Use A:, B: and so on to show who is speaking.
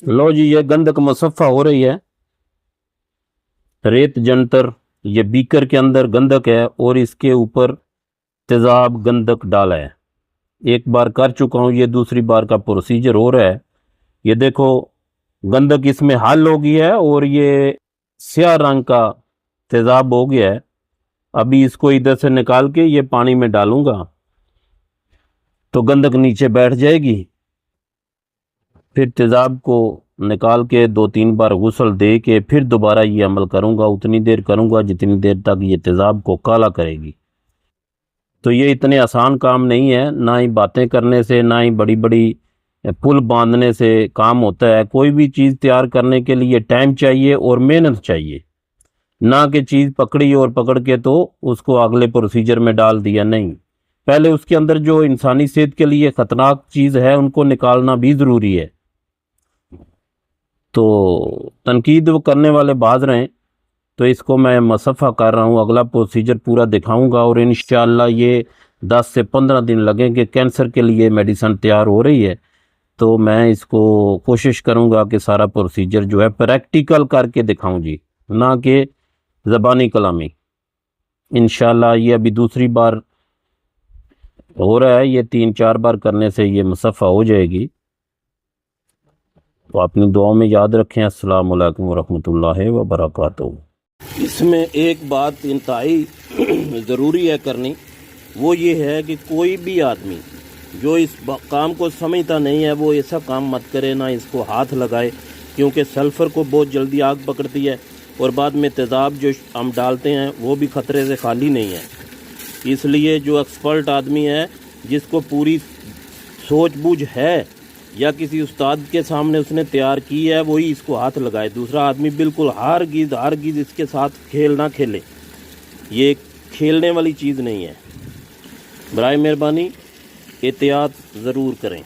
A: लो जी, ये गंधक मुसफ़ा हो रही है। रेत जंतर, ये बीकर के अंदर गंधक है और इसके ऊपर तेजाब गंधक डाला है। एक बार कर चुका हूँ, ये दूसरी बार का प्रोसीजर हो रहा है। ये देखो, गंधक इसमें हल हो गई है और ये स्याह रंग का तेजाब हो गया है। अभी इसको इधर से निकाल के ये पानी में डालूंगा तो गंधक नीचे बैठ जाएगी। फिर तेजाब को निकाल के 2-3 बार गुसल दे के फिर दोबारा ये अमल करूंगा। उतनी देर करूंगा जितनी देर तक ये तेजाब को काला करेगी। तो ये इतने आसान काम नहीं है, ना ही बातें करने से, ना ही बड़ी बड़ी पुल बांधने से काम होता है। कोई भी चीज़ तैयार करने के लिए टाइम चाहिए और मेहनत चाहिए, ना कि चीज़ पकड़ी और पकड़ के तो उसको अगले प्रोसीजर में डाल दिया। नहीं, पहले उसके अंदर जो इंसानी सेहत के लिए ख़तरनाक चीज़ है उनको निकालना भी ज़रूरी है। तो तनकीद वो करने वाले बाज रहे, तो इसको मैं मुसफ़ा कर रहा हूँ। अगला प्रोसीजर पूरा दिखाऊंगा और इंशाअल्लाह ये 10 से 15 दिन लगेंगे। कैंसर के लिए मेडिसिन तैयार हो रही है, तो मैं इसको कोशिश करूंगा कि सारा प्रोसीजर जो है प्रैक्टिकल करके दिखाऊं जी, ना कि ज़बानी कलामी। इंशाअल्लाह ये अभी दूसरी बार हो रहा है, ये 3-4 बार करने से ये मुसफ़ा हो जाएगी। तो अपनी दुआ में याद रखें। अस्सलामु अलैकुम वरहमतुल्लाहि वबरकातुहू। इसमें एक बात इंतहाई ज़रूरी है करनी, वो ये है कि कोई भी आदमी जो इस काम को समझता नहीं है वो ऐसा काम मत करे, ना इसको हाथ लगाए, क्योंकि सल्फ़र को बहुत जल्दी आग पकड़ती है और बाद में तेज़ाब जो हम डालते हैं वो भी ख़तरे से खाली नहीं है। इसलिए जो एक्सपर्ट आदमी है, जिसको पूरी सोच बूझ है या किसी उस्ताद के सामने उसने तैयार की है, वही इसको हाथ लगाए। दूसरा आदमी बिल्कुल हरगिज़ इसके साथ खेल ना खेले। ये खेलने वाली चीज़ नहीं है। बराए मेहरबानी एहतियात ज़रूर करें।